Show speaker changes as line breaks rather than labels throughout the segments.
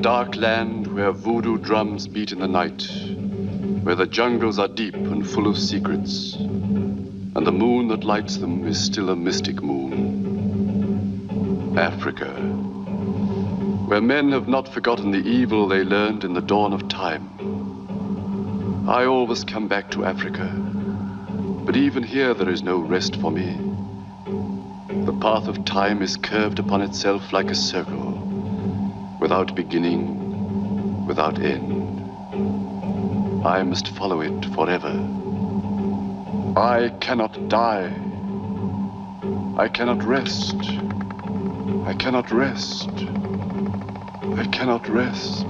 dark land where voodoo drums beat in the night, where the jungles are deep and full of secrets, and the moon that lights them is still a mystic moon. Africa, where men have not forgotten the evil they learned in the dawn of time. I always come back to Africa, but even here there is no rest for me. The path of time is curved upon itself like a circle, without beginning, without end. I must follow it forever. I cannot die. I cannot rest. I cannot rest. I cannot rest.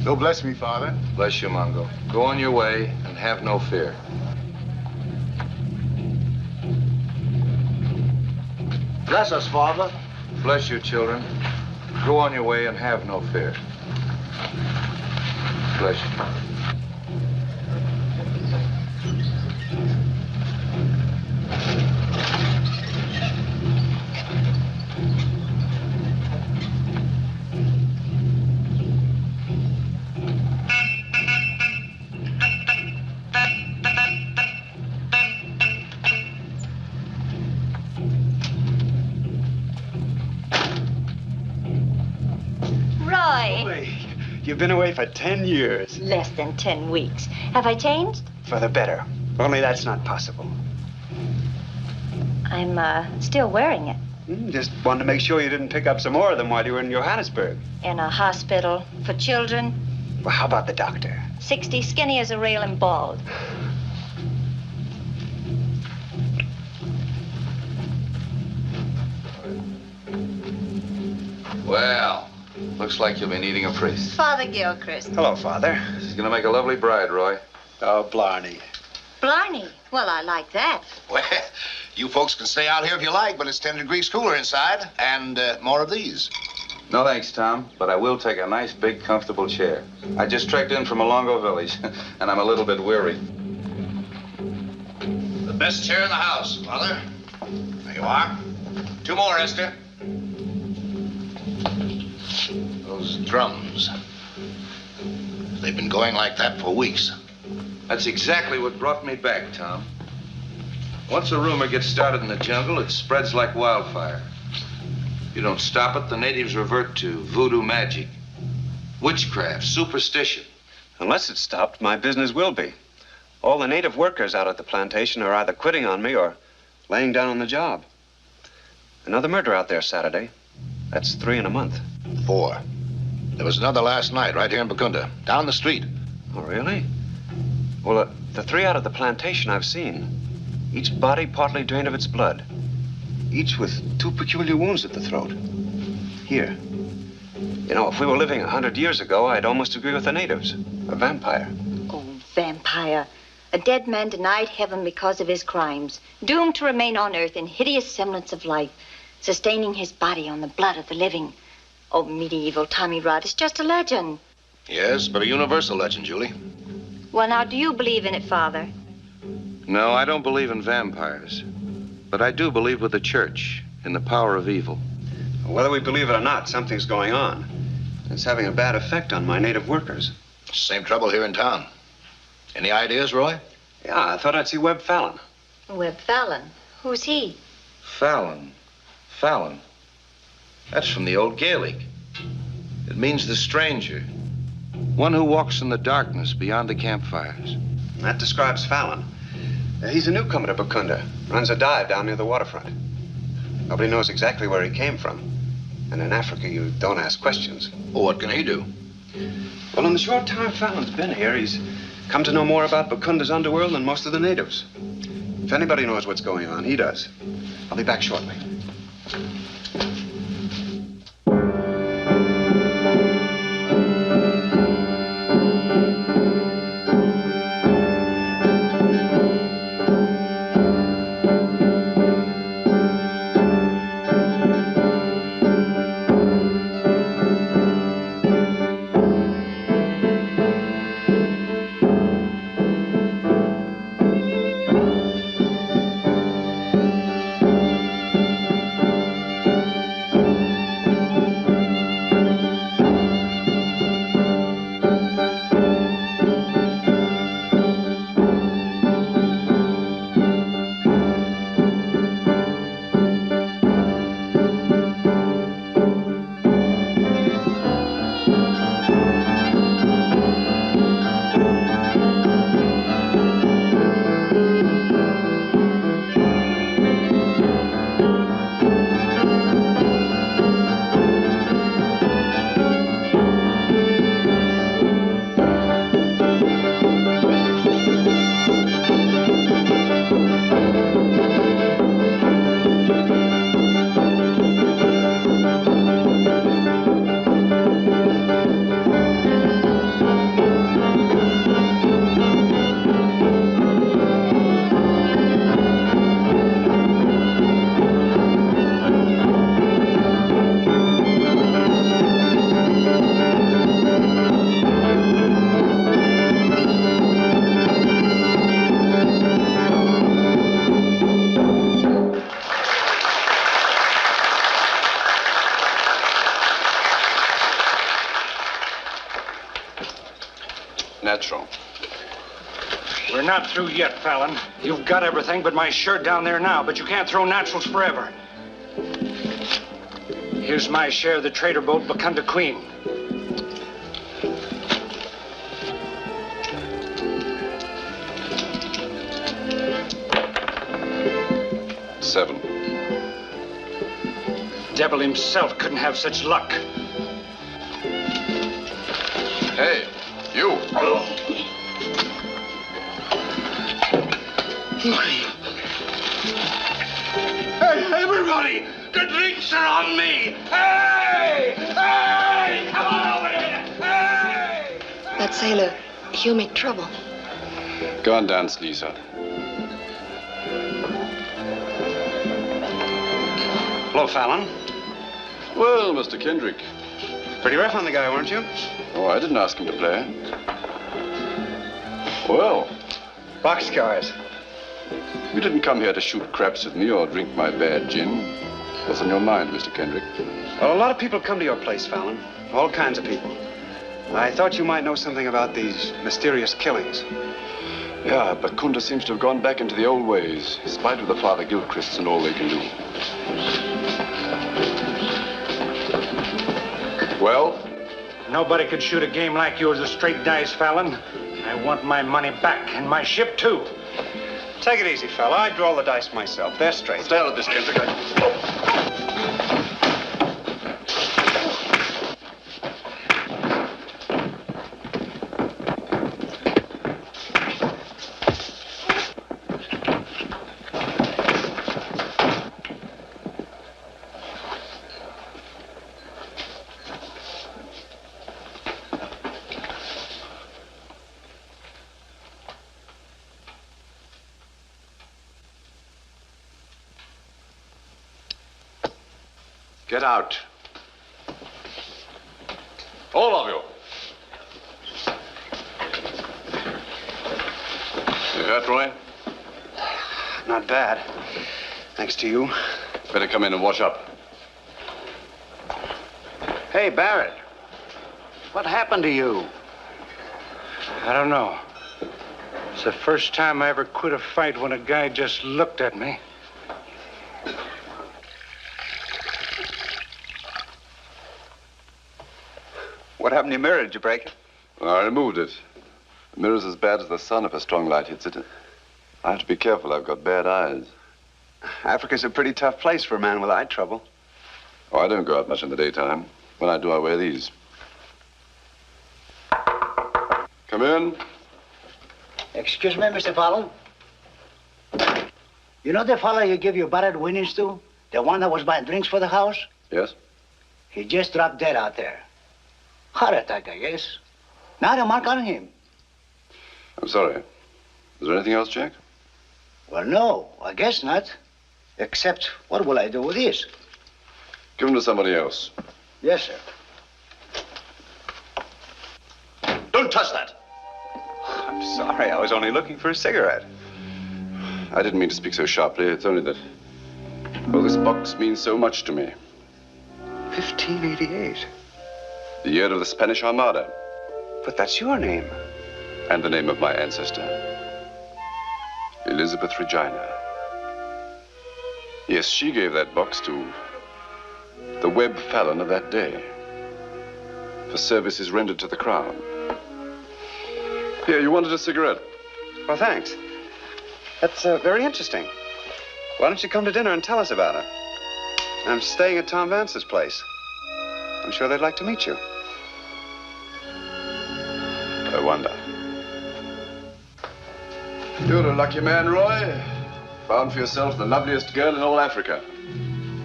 So bless me, Father.
Bless you, Mongo. Go on your way and have no fear.
Bless us, Father.
Bless you, children. Go on your way and have no fear. Bless you.
You've been away for 10 years.
Less than 10 weeks. Have I changed?
For the better. Only that's not possible.
I'm still wearing it.
Just wanted to make sure you didn't pick up some more of them while you were in Johannesburg.
In a hospital for children.
Well, how about the doctor?
60, skinny as a rail and bald.
Well, looks like you'll be needing a priest.
Father Gilchrist.
Hello, Father.
She's gonna make a lovely bride, Roy.
Oh, Blarney.
Blarney. Well, I like that.
Well, you folks can stay out here if you like, but it's 10 degrees cooler inside, and more of these.
No thanks, Tom, but I will take a nice, big, comfortable chair. I just trekked in from Molongo Village, and I'm a little bit weary.
The best chair in the house, Father. There you are. 2 more, Esther. Those drums. They've been going like that for weeks.
That's exactly what brought me back, Tom. Once a rumor gets started in the jungle, it spreads like wildfire. You don't stop it, the natives revert to voodoo magic, witchcraft, superstition.
Unless it's stopped, my business will be. All the native workers out at the plantation are either quitting on me or laying down on the job. Another murder out there Saturday. That's 3 in a month.
4. There was another last night right here in Bakunda, down the street.
Oh, really? Well, the 3 out of the plantation I've seen. Each body partly drained of its blood. Each with 2 peculiar wounds at the throat. Here. You know, if we were living 100 years ago, I'd almost agree with the natives. A vampire.
Oh, vampire. A dead man denied heaven because of his crimes, doomed to remain on earth in hideous semblance of life, sustaining his body on the blood of the living. Oh, medieval Tommy Rod, it's just a legend.
Yes, but a universal legend, Julie.
Well, now, do you believe in it, Father?
No, I don't believe in vampires. But I do believe with the church in the power of evil.
Whether we believe it or not, something's going on. It's having a bad effect on my native workers.
Same trouble here in town. Any ideas, Roy?
Yeah, I thought I'd see Webb Fallon.
Webb Fallon? Who's he?
Fallon. Fallon. That's from the old Gaelic. It means the stranger. One who walks in the darkness beyond the campfires.
That describes Fallon. He's a newcomer to Bakunda. Runs a dive down near the waterfront. Nobody knows exactly where he came from. And in Africa, you don't ask questions.
Well, what can he do?
Well, in the short time Fallon's been here, he's come to know more about Bakunda's underworld than most of the natives. If anybody knows what's going on, he does. I'll be back shortly.
Natural.
We're not through yet, Fallon. You've got everything but my shirt down there now, but you can't throw naturals forever. Here's my share of the trader boat Bakunda Queen.
$7.
Devil himself couldn't have such luck.
Hey, you.
Hey, everybody! The drinks are on me! Hey! Hey! Come on over here! Hey!
That sailor, he'll make trouble.
Go and dance, Lisa.
Hello, Fallon.
Well, Mr. Kendrick.
Pretty rough on the guy, weren't you?
Oh, I didn't ask him to play. Well,
Boxcars.
you didn't come here to shoot craps with me or drink my bad gin. What's on your mind, Mr. Kendrick?
Well, a lot of people come to your place, Fallon. All kinds of people. I thought you might know something about these mysterious killings.
Yeah, but Kunda seems to have gone back into the old ways, in spite of the Father Gilchrists and all they can do. Well?
Nobody could shoot a game like yours with straight dice, Fallon. I want my money back and my ship, too.
Take it easy, fella. I draw the dice myself. They're straight.
Stay out of this, Kendrick. Get out. All of you. You hurt, Roy?
Not bad. Thanks to you.
Better come in and wash up.
Hey, Barrett. What happened to you?
I don't know. It's the first time I ever quit a fight when a guy just looked at me.
What happened to your mirror? Did you break it?
Well, I removed it. The mirror's as bad as the sun if a strong light hits it. I have to be careful. I've got bad eyes.
Africa's a pretty tough place for a man with eye trouble.
Oh, I don't go out much in the daytime. When I do, I wear these. Come in.
Excuse me, Mr. Fallon. You know the fella you give your borrowed winnings to? The one that was buying drinks for the house?
Yes?
He just dropped dead out there. Heart attack, I guess. Not a mark on him.
I'm sorry. Is there anything else, Jack?
Well, no, I guess not. Except, what will I do with this?
Give him to somebody else.
Yes, sir.
Don't touch that.
I'm sorry. I was only looking for a cigarette.
I didn't mean to speak so sharply. It's only that, well, this box means so much to me.
1588.
The year of the Spanish Armada.
But that's your name.
And the name of my ancestor, Elizabeth Regina. Yes, she gave that box to the Webb Fallon of that day for services rendered to the Crown. Here, you wanted a cigarette?
Well, thanks. That's very interesting. Why don't you come to dinner and tell us about it? I'm staying at Tom Vance's place. I'm sure they'd like to meet you.
I wonder. You're a lucky man, Roy. Found for yourself the loveliest girl in all Africa.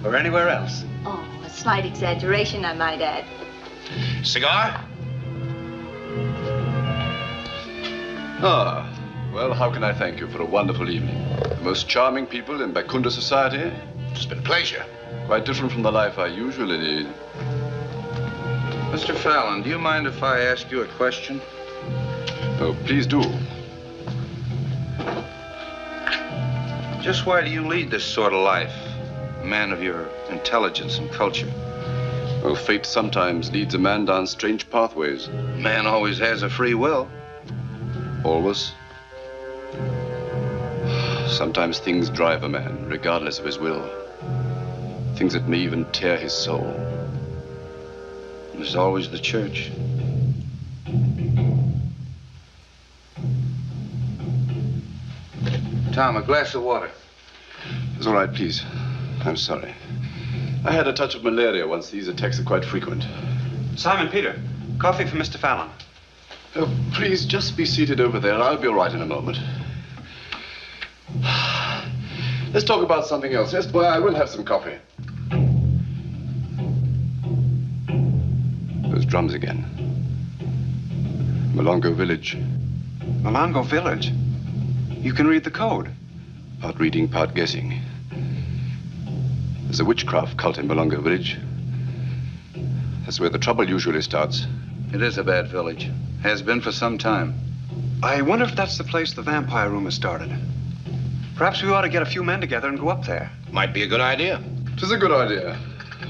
Or anywhere else.
Oh, a slight exaggeration, I might add.
Cigar?
Ah, well, how can I thank you for a wonderful evening? The most charming people in Bakunda society.
It's been a pleasure.
Quite different from the life I usually lead.
Mr. Fallon, do you mind if I ask you a question?
Oh, please do.
Just why do you lead this sort of life? A man of your intelligence and culture.
Oh, fate sometimes leads a man down strange pathways.
Man always has a free will.
Always. Sometimes things drive a man, regardless of his will. Things that may even tear his soul.
There's always the church. Tom, a glass of water.
It's all right, please. I'm sorry. I had a touch of malaria once. These attacks are quite frequent.
Simon Peter, coffee for Mr. Fallon.
Oh, please, just be seated over there. I'll be all right in a moment. Let's talk about something else. Yes, boy, I will have some coffee. Those drums again. Malongo Village.
Malongo Village? You can read the code.
Part reading, part guessing. There's a witchcraft cult in Malongo Village. That's where the trouble usually starts.
It is a bad village. Has been for some time.
I wonder if that's the place the vampire rumor started. Perhaps we ought to get a few men together and go up there.
Might be a good idea.
It is a good idea.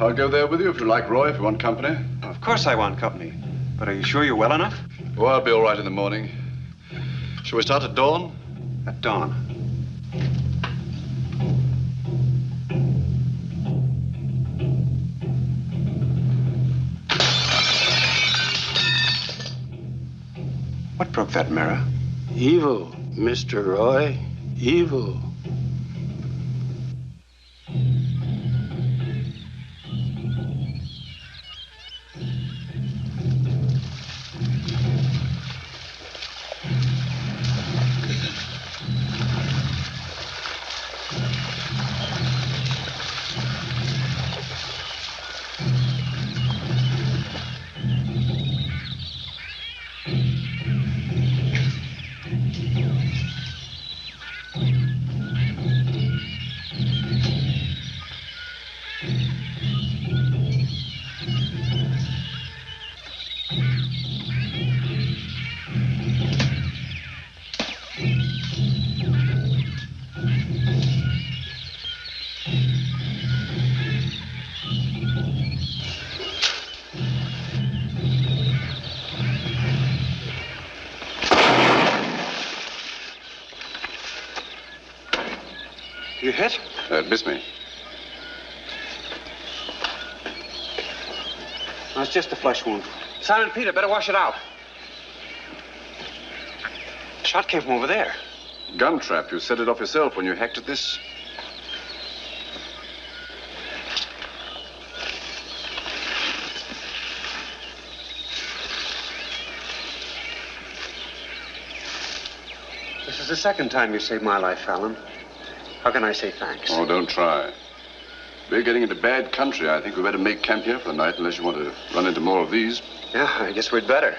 I'll go there with you if you like, Roy, if you want company.
Of course I want company. But are you sure you're well enough?
Oh, I'll be all right in the morning. Shall we start at dawn?
At dawn. What broke that mirror?
Evil, Mr. Roy. Evil.
You hit?
It missed me.
No, it's just a flesh wound. Simon Peter, better wash it out. The shot came from over there.
Gun trap. You set it off yourself when you hacked at this.
This is the second time you saved my life, Fallon. How can I say thanks?
Oh, don't try. We're getting into bad country. I think we better make camp here for the night unless you want to run into more of these.
Yeah, I guess we'd better.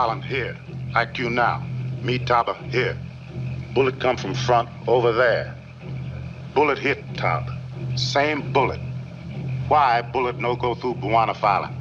Unsettling here. IQ now. Me, Taba, here. Bullet come from front over there. Bullet hit top. Same bullet. Why bullet no go through Buwanafala?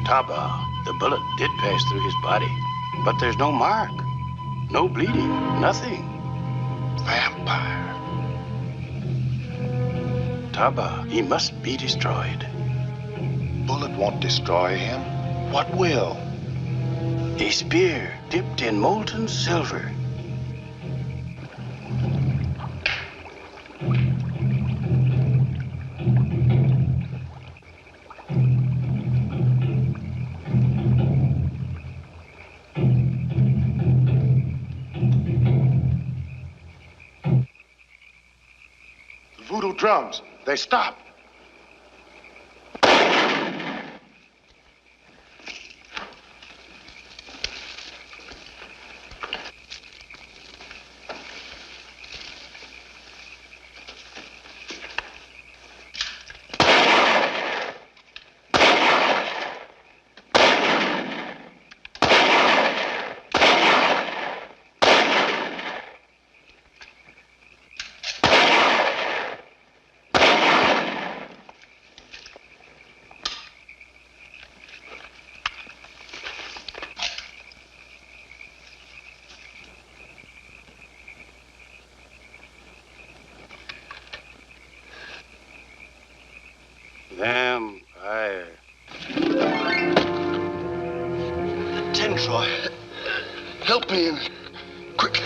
Taba, the bullet did pass through his body, but there's no mark, no bleeding, nothing. Vampire. Taba, he must be destroyed.
Bullet won't destroy him. What will?
A spear dipped in molten silver.
Voodoo drums, they stop.
Vampire.
Troy. Help me in. Quick.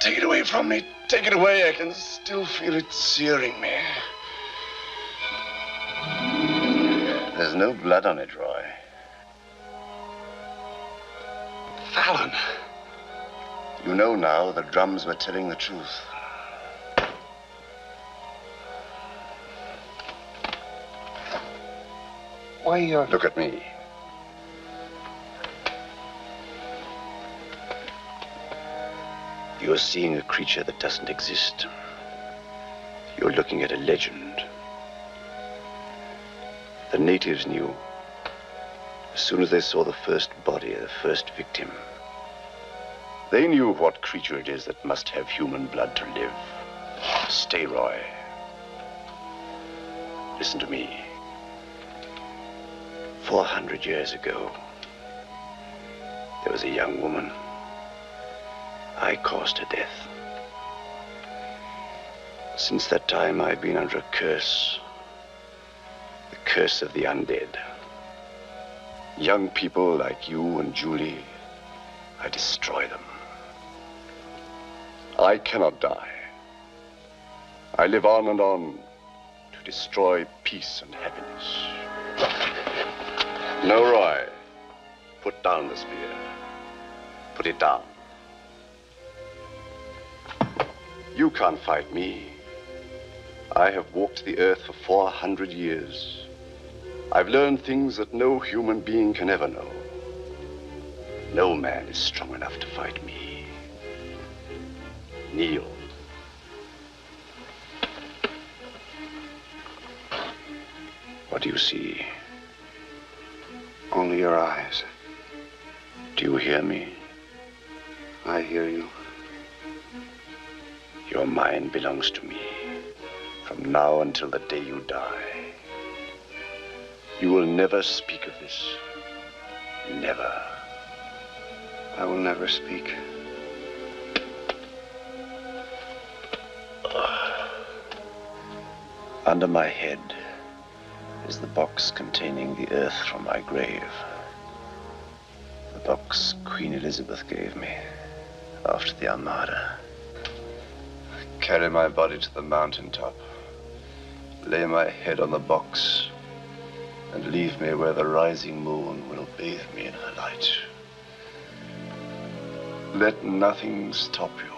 Take it away from me. Take it away. I can still feel it searing me.
There's no blood on it, Roy.
Fallon.
You know now the drums were telling the truth.
Why,
Look at me. You're seeing a creature that doesn't exist. You're looking at a legend. The natives knew. As soon as they saw the first body, the first victim, they knew what creature it is that must have human blood to live. Stay, Roy. Listen to me. 400 years ago, there was a young woman. I caused her death. Since that time, I've been under a curse. The curse of the undead. Young people like you and Julie, I destroy them. I cannot die. I live on and on to destroy peace and happiness. No, Roy. Put down the spear. Put it down. You can't fight me. I have walked the earth for 400 years. I've learned things that no human being can ever know. No man is strong enough to fight me. Kneel. What do you see?
Only your eyes.
Do you hear me?
I hear you.
Your mind belongs to me. From now until the day you die. You will never speak of this. Never.
I will never speak.
Under my head is the box containing the earth from my grave. The box Queen Elizabeth gave me after the Armada. Carry my body to the mountaintop. Lay my head on the box and leave me where the rising moon will bathe me in her light. Let nothing stop you.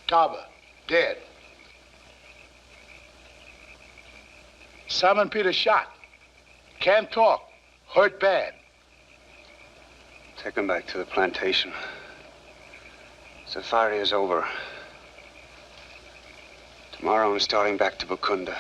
Taba, dead. Simon Peter shot. Can't talk. Hurt bad.
Take him back to the plantation. Safari is over. Tomorrow I'm starting back to Bukunda.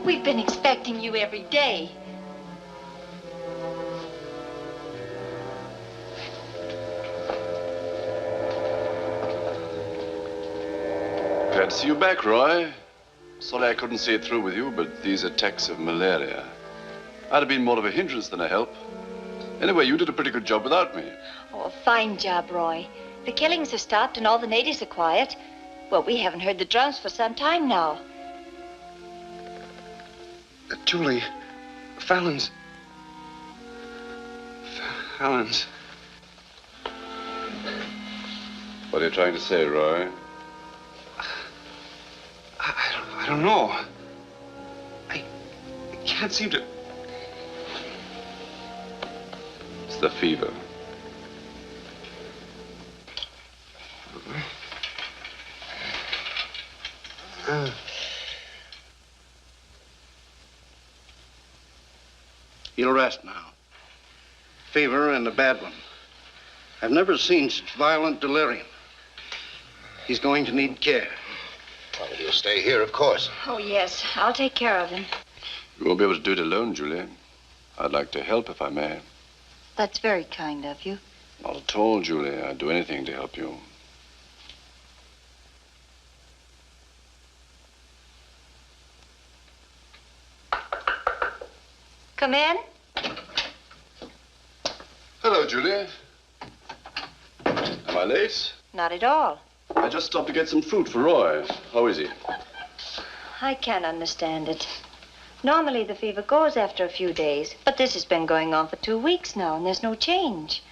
We've been expecting you every day.
Glad to see you back, Roy. Sorry I couldn't see it through with you, but these attacks of malaria. I'd have been more of a hindrance than a help. Anyway, you did a pretty good job without me.
Oh, a fine job, Roy. The killings have stopped and all the natives are quiet. Well, we haven't heard the drums for some time now.
Julie, Fallon's.
What are you trying to say, Roy?
I don't know. I can't seem to...
It's the fever.
He'll rest now. Fever and a bad one. I've never seen such violent delirium. He's going to need care.
Well, he'll stay here, of course.
Oh, yes. I'll take care of him.
You won't be able to do it alone, Julie. I'd like to help if I may.
That's very kind of you.
Not at all, Julie. I'd do anything to help you.
Come in.
Hello, Julie. Am I late?
Not at all.
I just stopped to get some fruit for Roy. How is he?
I can't understand it. Normally the fever goes after a few days, but this has been going on for 2 weeks now, and there's no change.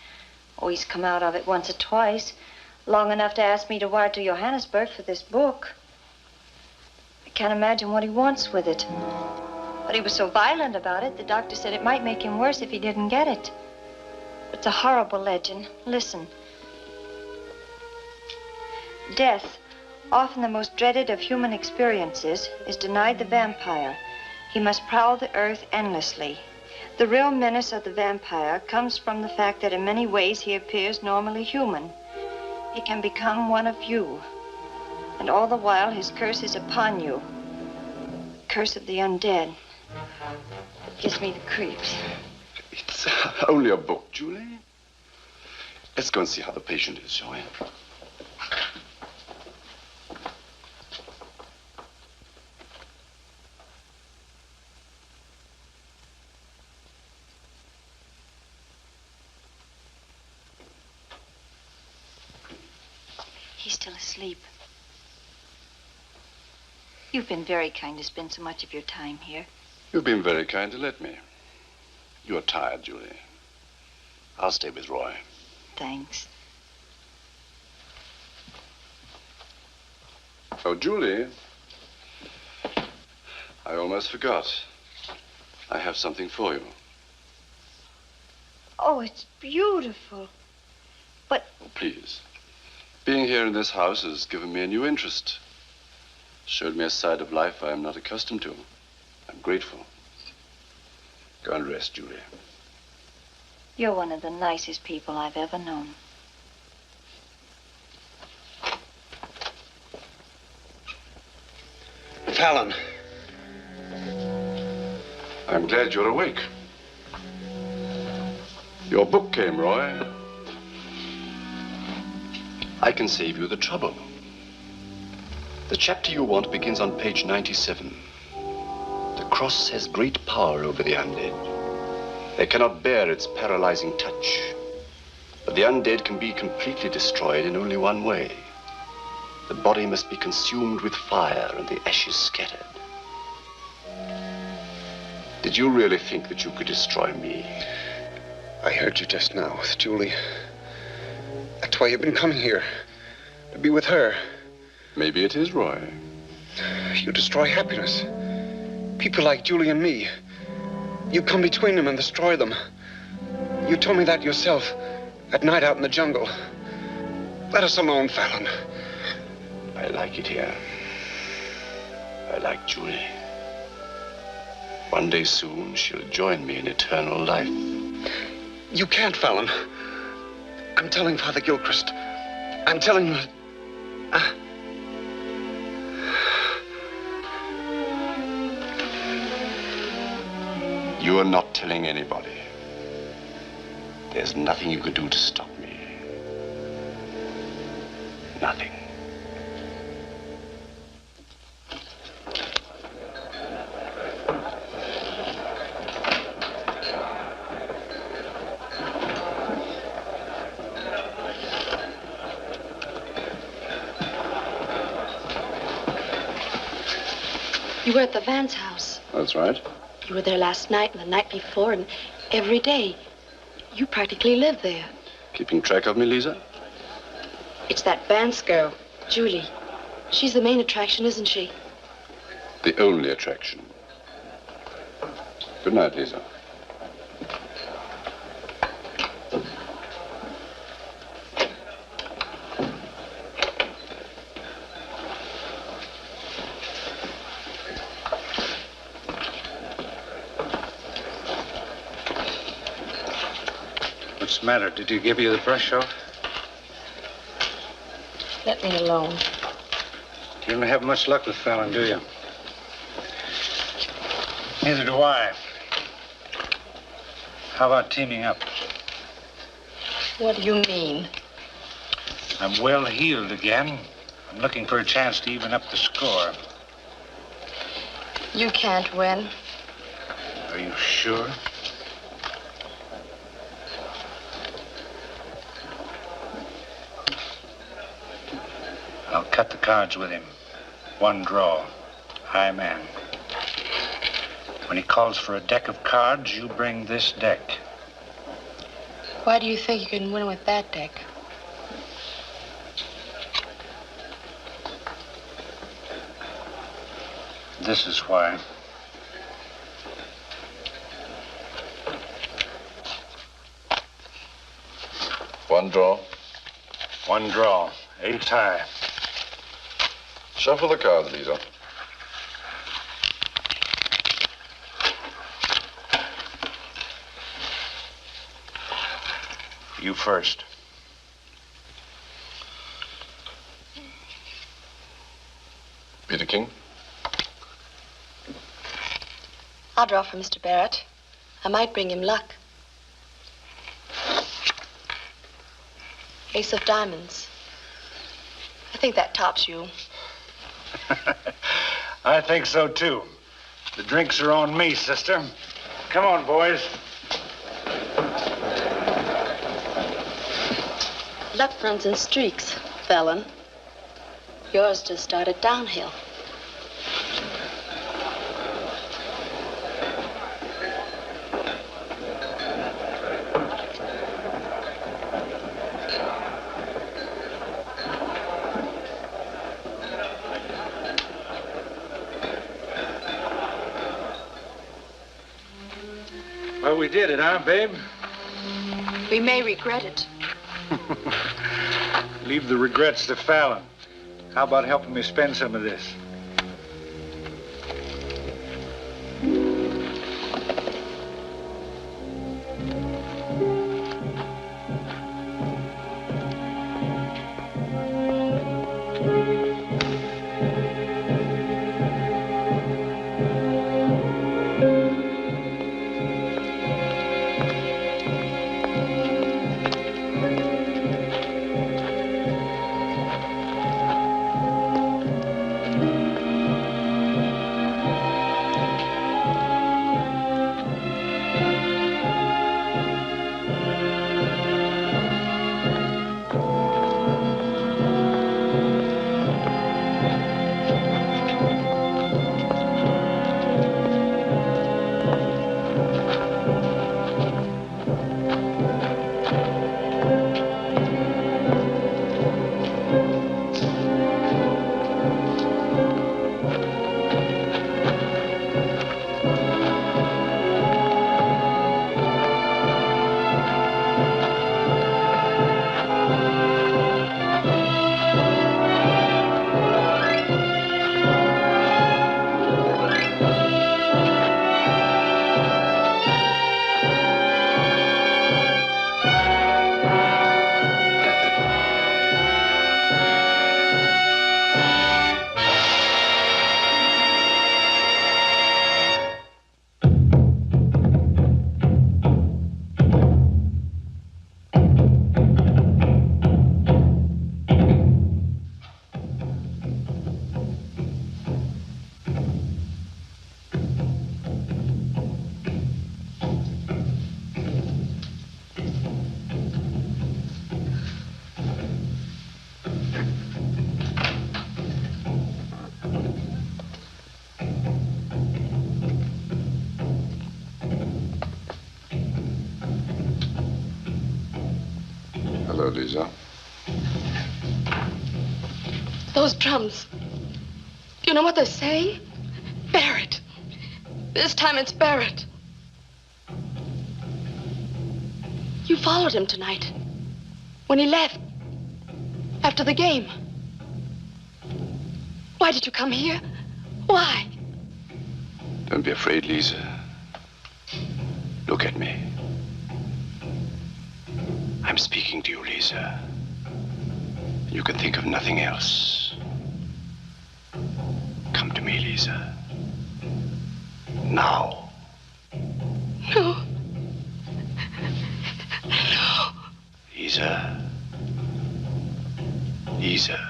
Oh, he's come out of it once or twice, long enough to ask me to wire to Johannesburg for this book. I can't imagine what he wants with it. But he was so violent about it, the doctor said it might make him worse if he didn't get it. It's a horrible legend. Listen. Death, often the most dreaded of human experiences, is denied the vampire. He must prowl the earth endlessly. The real menace of the vampire comes from the fact that in many ways he appears normally human. He can become one of you. And all the while his curse is upon you. Curse of the undead. It gives me the creeps.
It's only a book, Julie. Let's go and see how the patient is, shall we?
He's still asleep. You've been very kind to spend so much of your time here.
You've been very kind to let me. You're tired, Julie. I'll stay with Roy.
Thanks.
Oh, Julie. I almost forgot. I have something for you.
Oh, it's beautiful. But...
Oh, please. Being here in this house has given me a new interest. Showed me a side of life I am not accustomed to. I'm grateful. Go and rest, Julie.
You're one of the nicest people I've ever known.
Fallon.
I'm glad you're awake. Your book came, Roy. I can save you the trouble. The chapter you want begins on page 97. The cross has great power over the undead. They cannot bear its paralyzing touch. But the undead can be completely destroyed in only one way. The body must be consumed with fire and the ashes scattered. Did you really think that you could destroy me?
I heard you just now with Julie. That's why you've been coming here. To be with her.
Maybe it is, Roy.
You destroy happiness. People like Julie and me. You come between them and destroy them. You told me that yourself at night out in the jungle. Let us alone, Fallon.
I like it here. I like Julie. One day soon, she'll join me in eternal life.
You can't, Fallon. I'm telling Father Gilchrist. I'm telling him that...
You are not telling anybody. There's nothing you could do to stop me. Nothing.
You were at the Vance house.
That's right.
You were there last night and the night before and every day. You practically live there.
Keeping track of me, Lisa?
It's that Vance girl, Julie. She's the main attraction, isn't she?
The only attraction. Good night, Lisa.
What's the matter? Did he give you the brush off?
Let me alone.
You don't have much luck with Fallon, do you? Neither do I. How about teaming up?
What do you mean?
I'm well healed again. I'm looking for a chance to even up the score.
You can't win.
Are you sure? I'll cut the cards with him. One draw. High man. When he calls for a deck of cards, you bring this deck.
Why do you think you can win with that deck?
This is why.
One draw.
One draw. Ace high.
Shuffle the cards, Lisa.
You first.
Be the king.
I'll draw for Mr. Barrett. I might bring him luck. Ace of diamonds. I think that tops you.
I think so, too. The drinks are on me, sister. Come on, boys.
Luck runs in streaks, Fallon. Yours just started downhill.
Well, we did it, huh, babe?
We may regret it.
Leave the regrets to Fallon. How about helping me spend some of this?
Hello, Lisa.
Those drums. Do you know what they're saying? Barrett. This time it's Barrett. You followed him tonight. When he left. After the game. Why did you come here? Why?
Don't be afraid, Lisa. Look at me. I'm speaking to you, Lisa. You can think of nothing else. Come to me, Lisa. Now.
No.
Lisa. Lisa.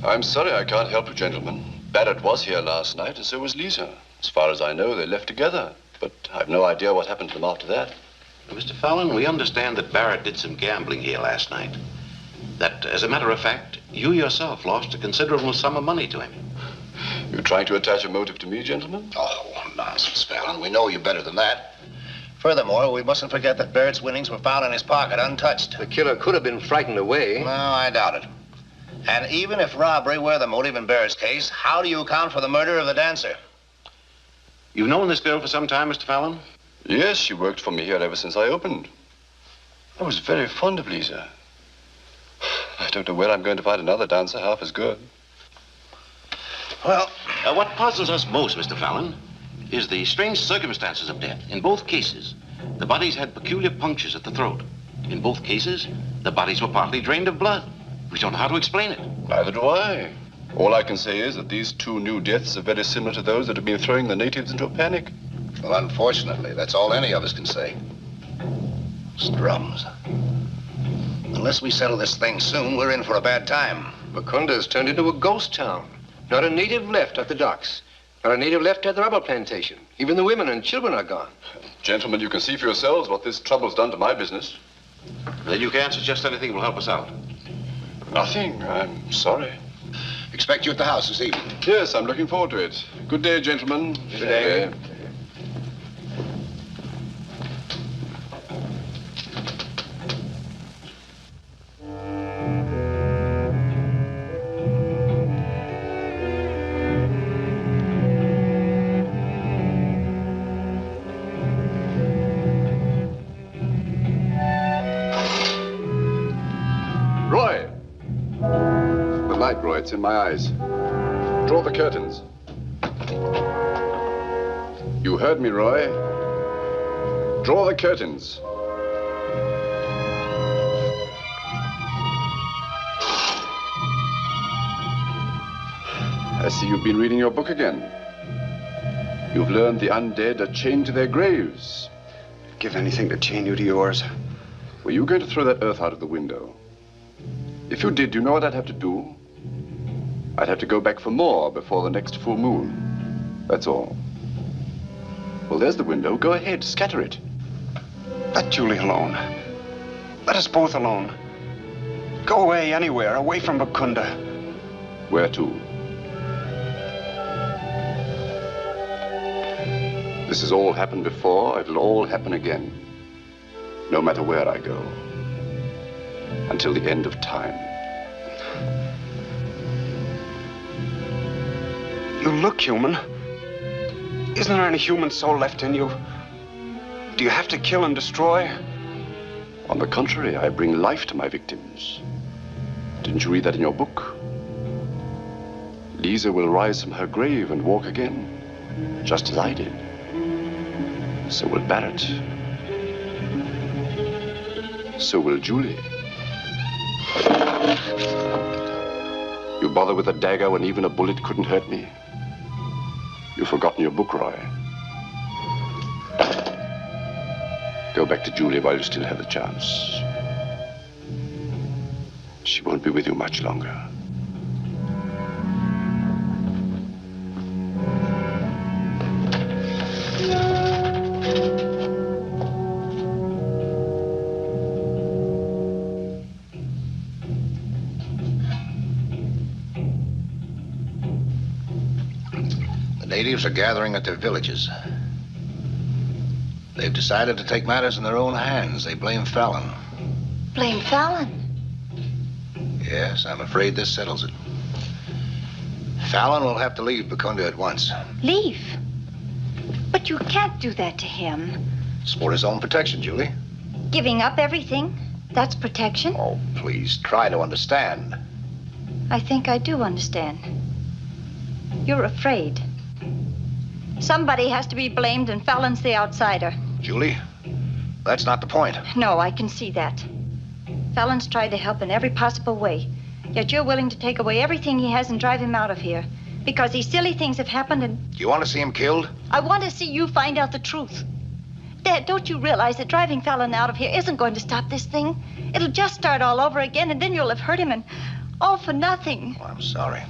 I'm sorry I can't help you, gentlemen. Barrett was here last night, and so was Lisa. As far as I know, they left together. But I've no idea what happened to them after that.
Mr. Fallon, we understand that Barrett did some gambling here last night. That, as a matter of fact, you yourself lost a considerable sum of money to him.
You trying to attach a motive to me, gentlemen?
Oh, nonsense, Fallon. We know you better than that. Furthermore, we mustn't forget that Barrett's winnings were found in his pocket, untouched.
The killer could have been frightened away.
No, I doubt it. And even if robbery were the motive in Barrett's case, how do you account for the murder of the dancer?
You've known this girl for some time, Mr. Fallon?
Yes, she worked for me here ever since I opened. I was very fond of Lisa. I don't know where I'm going to find another dancer half as good.
Well, what puzzles us most, Mr. Fallon, is the strange circumstances of death. In both cases, the bodies had peculiar punctures at the throat. In both cases, the bodies were partly drained of blood. We don't know how to explain it.
Neither do I. All I can say is that these two new deaths are very similar to those that have been throwing the natives into a panic.
Well, unfortunately, that's all any of us can say. Strums. Unless we settle this thing soon, we're in for a bad time.
Makunda's turned into a ghost town. Not a native left at the docks. Not a native left at the rubber plantation. Even the women and children are gone.
Gentlemen, you can see for yourselves what this trouble's done to my business.
Then you can't suggest anything that will help us out.
Nothing. I'm sorry.
Expect you at the house this evening.
Yes, I'm looking forward to it. Good day, gentlemen.
Good day.
Roy! The light, Roy. It's in my eyes. Draw the curtains. You heard me, Roy. Draw the curtains. I see you've been reading your book again. You've learned the undead are chained to their graves.
I'd give anything to chain you to yours.
Were you going to throw that earth out of the window? If you did, you know what I'd have to do? I'd have to go back for more before the next full moon. That's all. Well, there's the window. Go ahead, scatter it.
Let Julie alone. Let us both alone. Go away anywhere, away from Bakunda.
Where to? This has all happened before. It'll all happen again. No matter where I go. Until the end of time.
You look human. Isn't there any human soul left in you? Do you have to kill and destroy?
On the contrary, I bring life to my victims. Didn't you read that in your book? Lisa will rise from her grave and walk again, just as I did. So will Barrett. So will Julie. You bother with a dagger when even a bullet couldn't hurt me? You've forgotten your book, Roy. Go back to Julie while you still have the chance. She won't be with you much longer.
The natives are gathering at their villages. They've decided to take matters in their own hands. They blame Fallon.
Blame Fallon?
Yes, I'm afraid this settles it. Fallon will have to leave Bakunda at once.
Leave? But you can't do that to him.
It's for his own protection, Julie.
Giving up everything, that's protection?
Oh, please, try to understand.
I think I do understand. You're afraid. Somebody has to be blamed, and Fallon's the outsider.
Julie, that's not the point.
No, I can see that. Fallon's tried to help in every possible way. Yet you're willing to take away everything he has and drive him out of here. Because these silly things have happened and...
You want to see him killed?
I want to see you find out the truth. Dad, don't you realize that driving Fallon out of here isn't going to stop this thing? It'll just start all over again, and then you'll have hurt him, and all for nothing.
Well, I'm sorry.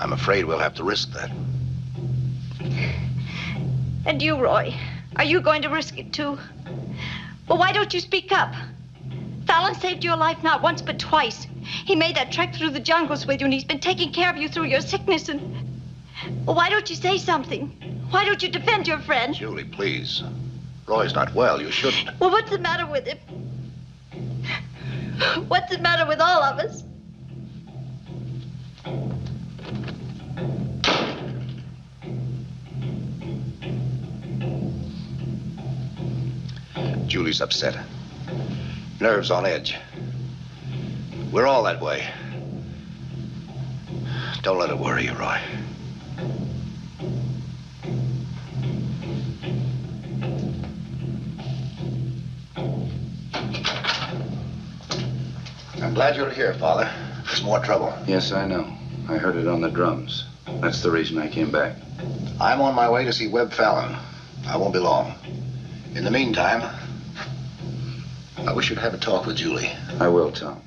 I'm afraid we'll have to risk that.
And you, Roy, are you going to risk it too? Well, why don't you speak up? Fallon saved your life not once but twice. He made that trek through the jungles with you, and he's been taking care of you through your sickness, and... Well, why don't you say something? Why don't you defend your friend?
Julie, please. Roy's not well. You shouldn't.
Well, what's the matter with him? What's the matter with all of us?
Julie's upset. Nerves on edge. We're all that way. Don't let it worry you, Roy. I'm glad you're here, Father. There's more trouble.
Yes, I know. I heard it on the drums. That's the reason I came back.
I'm on my way to see Webb Fallon. I won't be long. In the meantime, I wish you'd have a talk with Julie.
I will, Tom.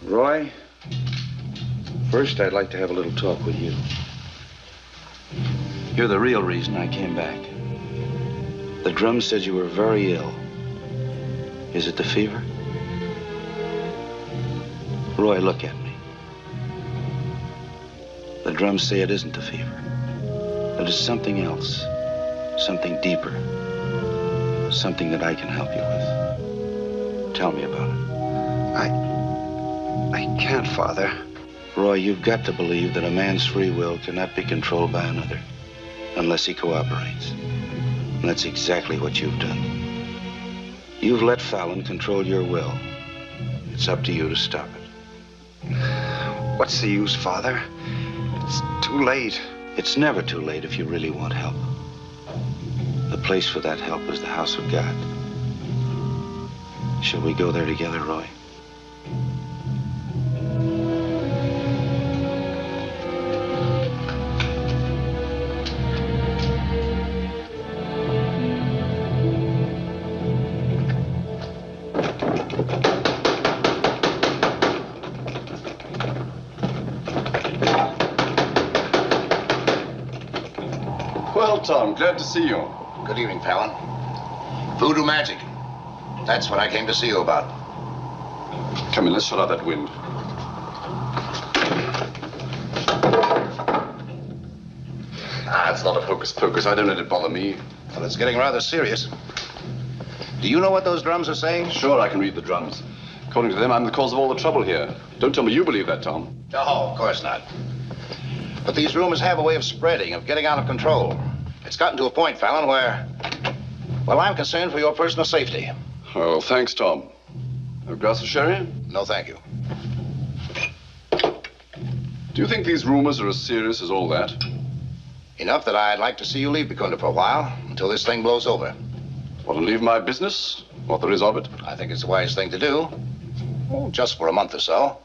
Roy, first I'd like to have a little talk with you. You're the real reason I came back. The drums said you were very ill. Is it the fever? Roy, look at me. The drums say it isn't the fever. That it's something else, something deeper, something that I can help you with. Tell me about it. I can't, Father. Roy, you've got to believe that a man's free will cannot be controlled by another unless he cooperates. And that's exactly what you've done. You've let Fallon control your will. It's up to you to stop it. What's the use, Father? It's too late. It's never too late if you really want help. The place for that help is the house of God. Shall we go there together, Roy?
Well, Tom, glad to see you.
Good evening, Fallon. Voodoo magic. That's what I came to see you about.
Come in, let's shut out that wind. It's not a hocus pocus. I don't let it bother me.
Well, it's getting rather serious. Do you know what those drums are saying?
Sure, I can read the drums. According to them, I'm the cause of all the trouble here. Don't tell me you believe that, Tom.
Oh, of course not. But these rumors have a way of spreading, of getting out of control. It's gotten to a point, Fallon, where, well, I'm concerned for your personal safety.
Oh, thanks, Tom. A glass of sherry?
No, thank you.
Do you think these rumors are as serious as all that?
Enough that I'd like to see you leave Bakunda for a while, until this thing blows over.
Want to leave my business? What there is of it?
I think it's the wise thing to do. Oh, just for a month or so.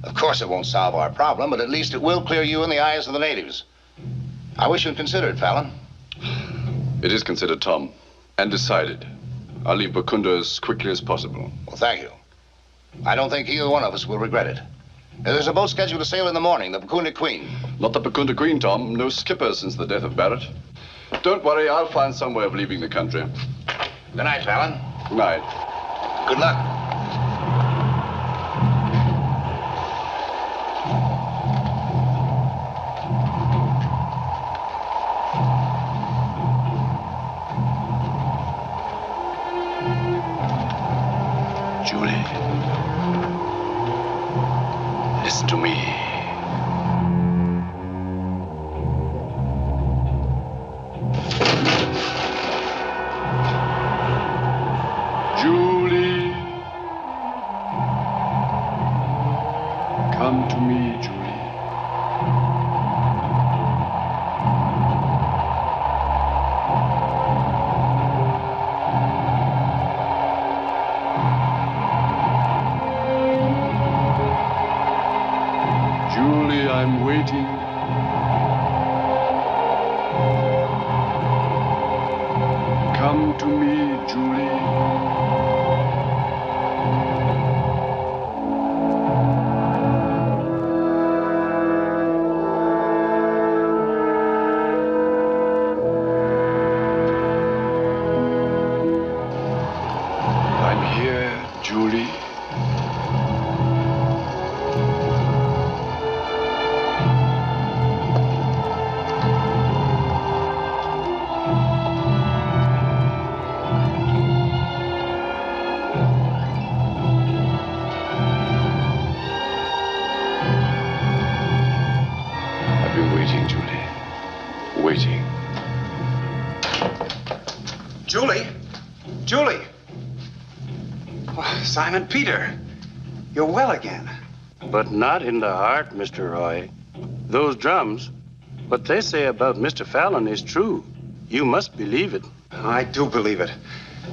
Of course, it won't solve our problem, but at least it will clear you in the eyes of the natives. I wish you'd consider it, Fallon.
It is considered, Tom, and decided. I'll leave Bakunda as quickly as possible.
Well, thank you. I don't think either one of us will regret it. There's a boat scheduled to sail in the morning, the Bakunda Queen.
Not the Bakunda Queen, Tom. No skipper since the death of Barrett. Don't worry, I'll find some way of leaving the country.
Good night, Fallon.
Good night.
Good luck.
me.
Julie. Come to me, Julie. Julie, I'm waiting. Come to me, Julie. I'm here, Julie. I've been waiting, Julie. Waiting.
Julie? Julie! Oh, Simon Peter, you're well again.
But not in the heart, Mr. Roy. Those drums, what they say about Mr. Fallon is true. You must believe it.
I do believe it.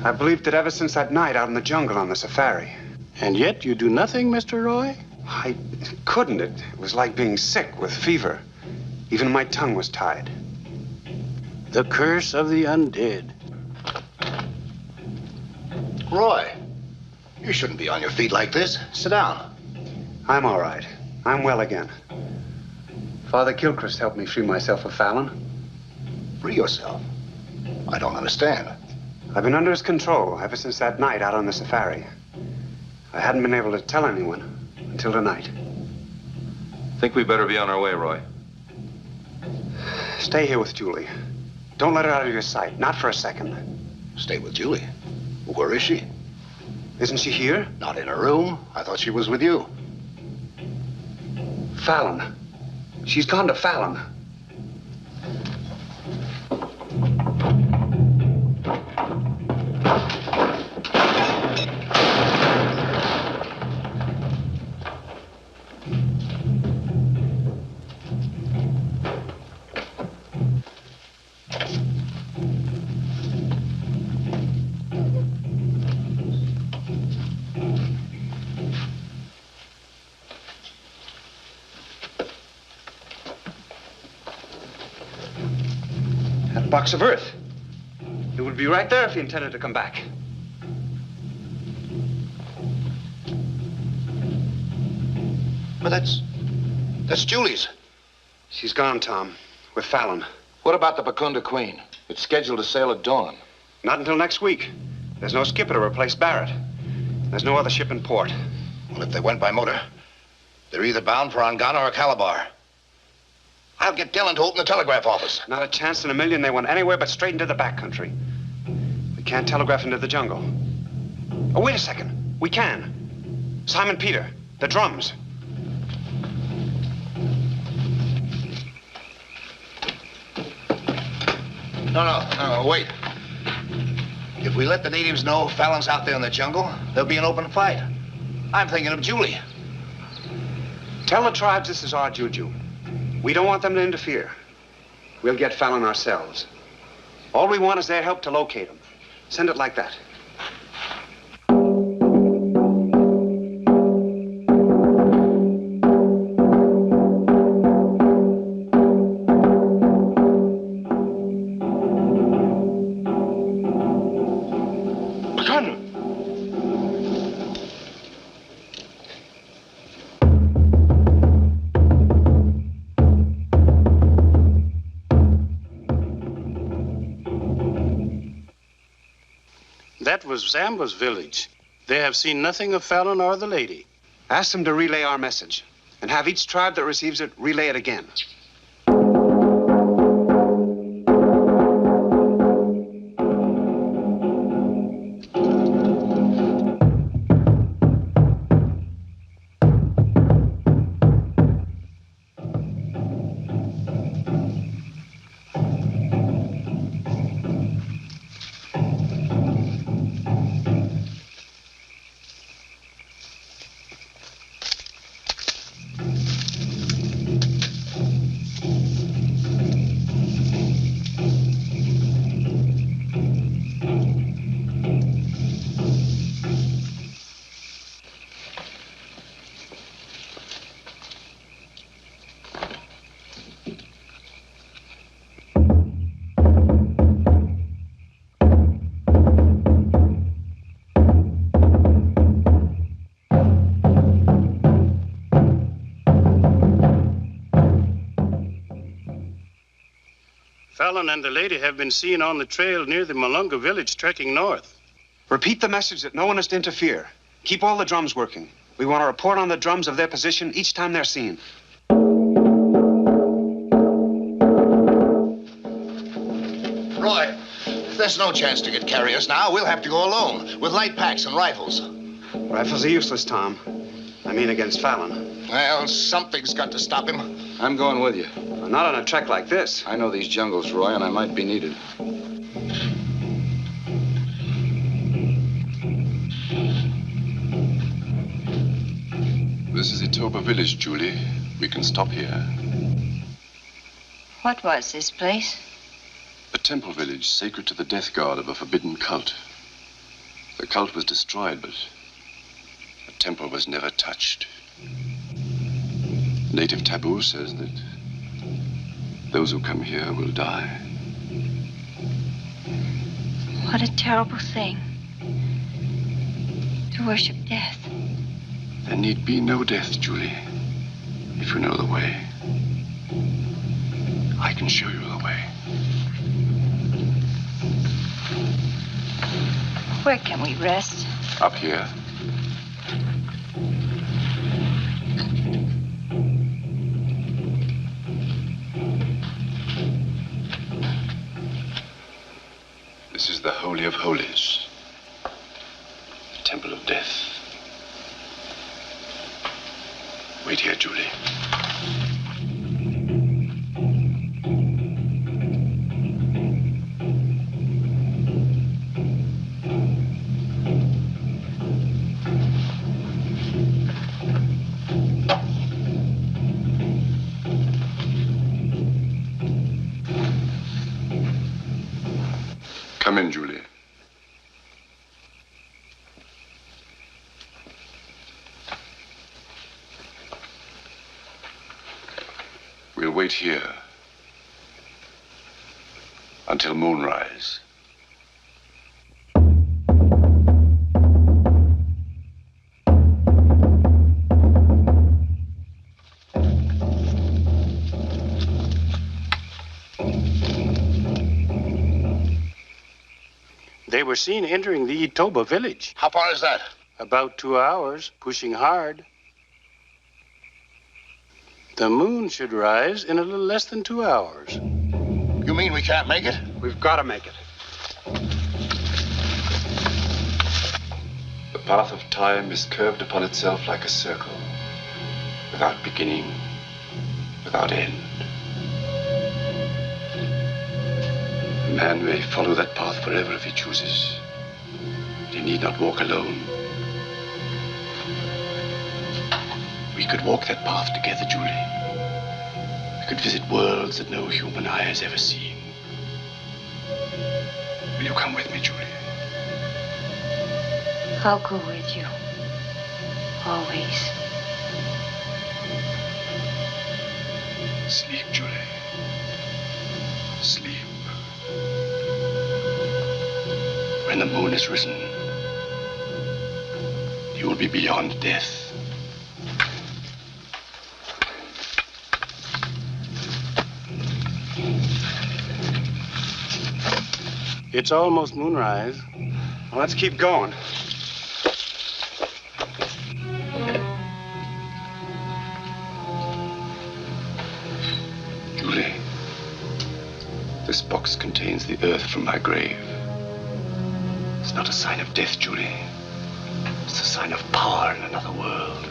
I've believed it ever since that night out in the jungle on the safari.
And yet you do nothing, Mr. Roy?
I couldn't. It was like being sick with fever. Even my tongue was tied.
The curse of the undead.
Roy, you shouldn't be on your feet like this. Sit down.
I'm all right. I'm well again. Father Gilchrist helped me free myself of Fallon.
Free yourself? I don't understand.
I've been under his control ever since that night out on the safari. I hadn't been able to tell anyone until tonight.
Think we better be on our way, Roy.
Stay here with Julie. Don't let her out of your sight, not for a second.
Stay with Julie? Where is she?
Isn't she here?
Not in her room. I thought she was with you.
Fallon. She's gone to Fallon. Box of earth. It would be right there if he intended to come back.
But that's Julie's.
She's gone, Tom, with Fallon.
What about the Pecunda Queen? It's scheduled to sail at dawn.
Not until next week. There's no skipper to replace Barrett. There's no other ship in port.
Well, if they went by motor, they're either bound for Angana or Calabar. I'll get Dillon to open the telegraph office.
Not a chance in a million they went anywhere but straight into the backcountry. We can't telegraph into the jungle. Oh, wait a second. We can. Simon Peter, the drums.
No, wait. If we let the natives know Fallon's out there in the jungle, there'll be an open fight. I'm thinking of Julie.
Tell the tribes this is our juju. We don't want them to interfere. We'll get Fallon ourselves. All we want is their help to locate him. Send it like that.
That was Zamba's village. They have seen nothing of Fallon or the lady.
Ask them to relay our message, and have each tribe that receives it relay it again.
Fallon and the lady have been seen on the trail near the Malunga village trekking north.
Repeat the message that no one is to interfere. Keep all the drums working. We want to report on the drums of their position each time they're seen.
Roy, there's no chance to get carriers now. We'll have to go alone with light packs and rifles.
Rifles are useless, Tom. I mean against Fallon.
Well, something's got to stop him.
I'm going with you.
Well, not on a trek like this.
I know these jungles, Roy, and I might be needed.
This is Itoba village, Julie. We can stop here.
What was this place?
A temple village sacred to the death god of a forbidden cult. The cult was destroyed, but the temple was never touched. Native taboo says that those who come here will die.
What a terrible thing. To worship death.
There need be no death, Julie, if you know the way. I can show you the way.
Where can we rest?
Up here. This is the Holy of Holies, the Temple of Death. Wait here, Julie. Come in, Julie. We'll wait here until moonrise.
They were seen entering the Itoba village.
How far is that?
About 2 hours, pushing hard. The moon should rise in a little less than 2 hours.
You mean we can't make it?
We've got to make it.
The path of time is curved upon itself like a circle, without beginning, without end. A man may follow that path forever if he chooses. He need not walk alone. We could walk that path together, Julie. We could visit worlds that no human eye has ever seen. Will you come with me, Julie?
I'll go with you. Always.
Sleep, Julie. Sleep. When the moon is risen, you will be beyond death.
It's almost moonrise.
Well, let's keep going.
Julie, this box contains the earth from my grave. It's not a sign of death, Julie. It's a sign of power in another world.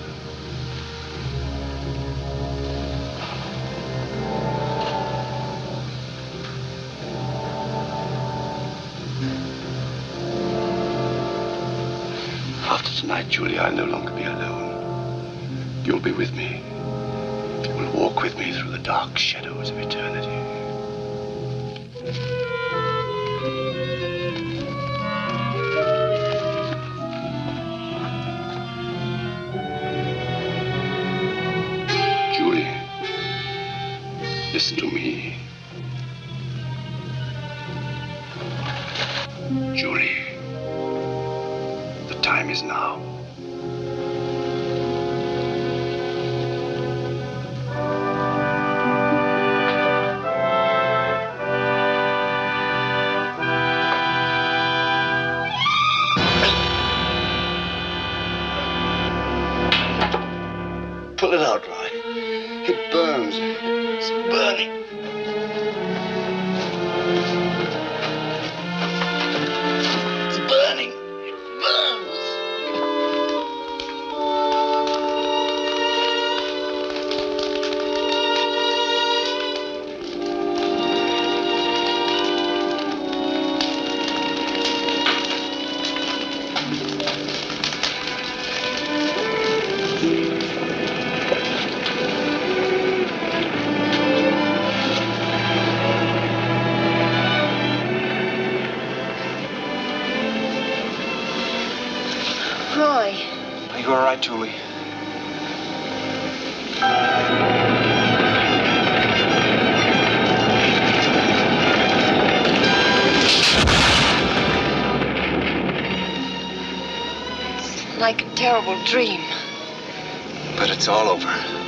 After tonight, Julie, I'll no longer be alone. You'll be with me. You will walk with me through the dark shadows of eternity. Julie, listen to me. Julie. The time is now.
It burns. It's burning. It's burning. It burns.
Roy.
Are you all right, Julie?
It's like a terrible dream.
But it's all over.